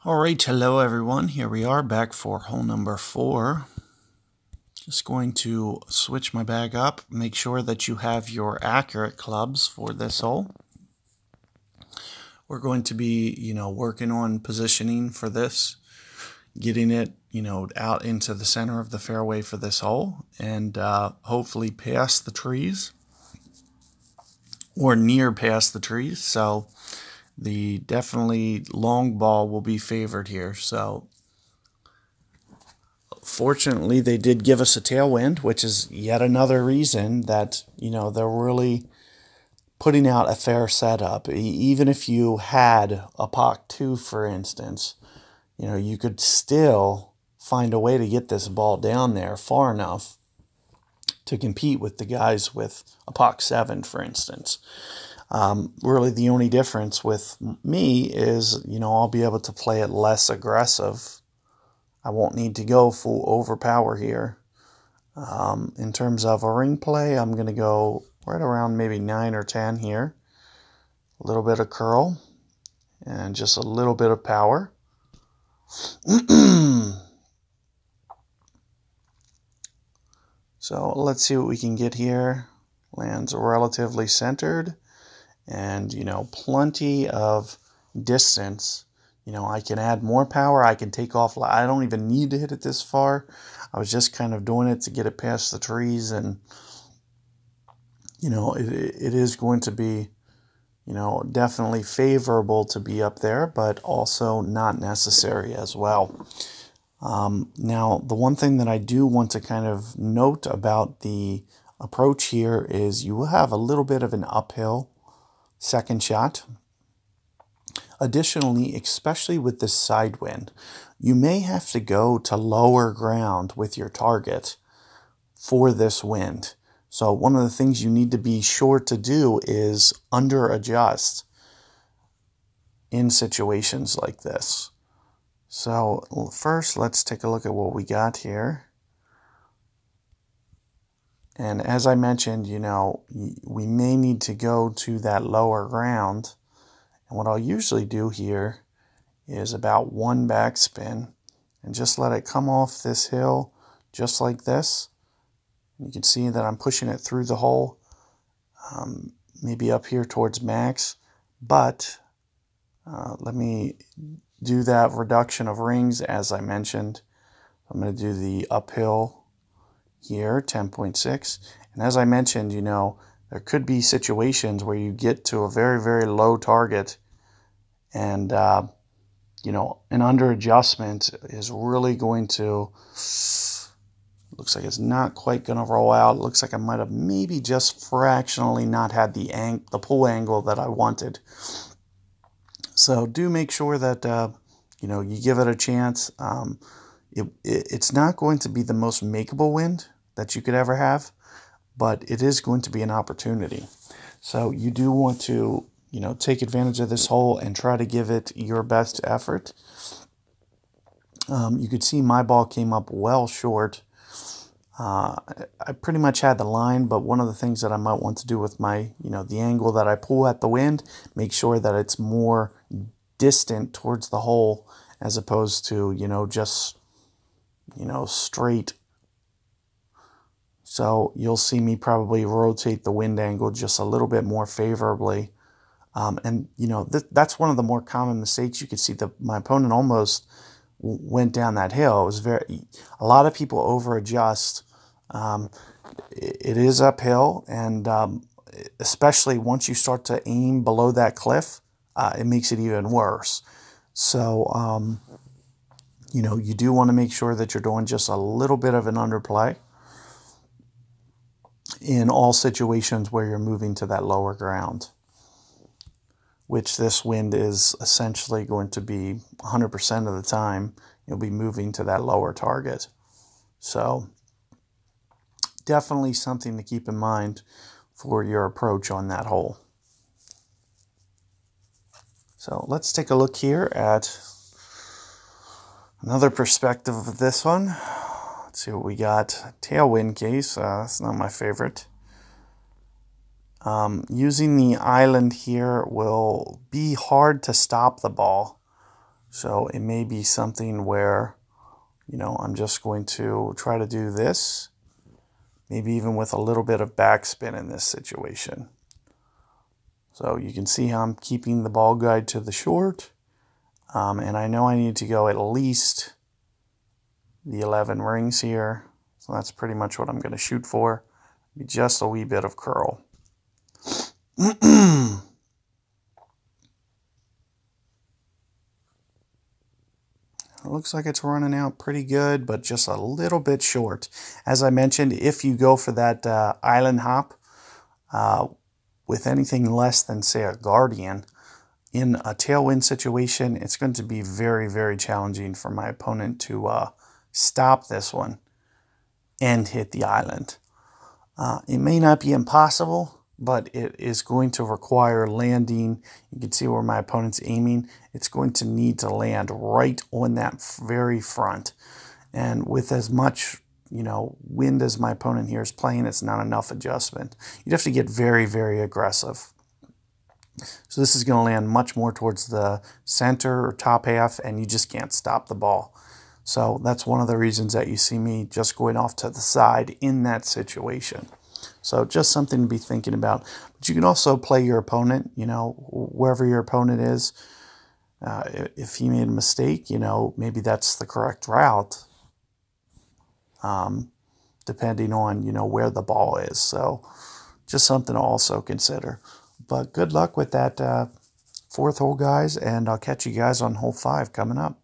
All right, hello everyone. Here we are back for hole number 4. Just going to switch my bag up, make sure that you have your accurate clubs for this hole. We're going to be, working on positioning for this, getting it, out into the center of the fairway for this hole, and hopefully past the trees or near past the trees. So the definitely long ball will be favored here. So fortunately, they did give us a tailwind, which is yet another reason that, they're really putting out a fair setup. Even if you had a POC 2, for instance, you could still find a way to get this ball down there far enough to compete with the guys with a POC 7, for instance. Really, the only difference with me is, I'll be able to play it less aggressive. I won't need to go full overpower here. In terms of a ring play, I'm going to go right around maybe 9 or 10 here. A little bit of curl and just a little bit of power. So let's see what we can get here. Lands relatively centered and, plenty of distance. I can add more power. I can take off. I don't even need to hit it this far. I was just kind of doing it to get it past the trees. And, it is going to be, definitely favorable to be up there, but also not necessary as well. Now, the one thing that I do want to kind of note about the approach here is you will have a little bit of an uphill second shot. Additionally, especially with this side wind, you may have to go to lower ground with your target for this wind. So one of the things you need to be sure to do is under adjust in situations like this. So first, let's take a look at what we got here. And as I mentioned, we may need to go to that lower ground. And what I'll usually do here is about one backspin and just let it come off this hill just like this. You can see that I'm pushing it through the hole, maybe up here towards max. But let me do that reduction of rings as I mentioned. I'm going to do the uphill here, 10.6. And as I mentioned, there could be situations where you get to a very, very low target and, an under adjustment is really going to, looks like it's not quite going to roll out. It looks like I might have maybe just fractionally not had the pull angle that I wanted. So do make sure that, you give it a chance. It's not going to be the most makeable wind that you could ever have, but it is going to be an opportunity. So you do want to, take advantage of this hole and try to give it your best effort. You could see my ball came up well short. I pretty much had the line, but one of the things that I might want to do with my, the angle that I pull at the wind, make sure that it's more distant towards the hole as opposed to, just, straight. So you'll see me probably rotate the wind angle just a little bit more favorably. And, that's one of the more common mistakes. You could see my opponent almost went down that hill. It was a lot of people over adjust. It is uphill, and especially once you start to aim below that cliff, it makes it even worse. So, you do want to make sure that you're doing just a little bit of an underplay in all situations where you're moving to that lower ground, which this wind is essentially going to be 100% of the time. You'll be moving to that lower target. So definitely something to keep in mind for your approach on that hole. So let's take a look here at another perspective of this one. Let's see what we got. Tailwind case. That's not my favorite. Using the island here will be hard to stop the ball. So it may be something where, you know, I'm just going to try to do this, maybe even with a little bit of backspin in this situation. So you can see how I'm keeping the ball guide to the short. And I know I need to go at least the 11 rings here. So that's pretty much what I'm going to shoot for. Just a wee bit of curl. It looks like it's running out pretty good, but just a little bit short. As I mentioned, if you go for that island hop with anything less than, say, a guardian, in a tailwind situation, it's going to be very, very challenging for my opponent to stop this one and hit the island. It may not be impossible, but it is going to require landing. You can see where my opponent's aiming. It's going to need to land right on that very front. And with as much, you know, wind as my opponent here is playing, it's not enough adjustment. You'd have to get very, very aggressive. So this is going to land much more towards the center or top half, and you just can't stop the ball. So that's one of the reasons that you see me just going off to the side in that situation. So just something to be thinking about. But you can also play your opponent, you know, wherever your opponent is. If he made a mistake, you know, maybe that's the correct route, depending on, you know, where the ball is. So just something to also consider. But good luck with that fourth hole, guys, and I'll catch you guys on hole 5 coming up.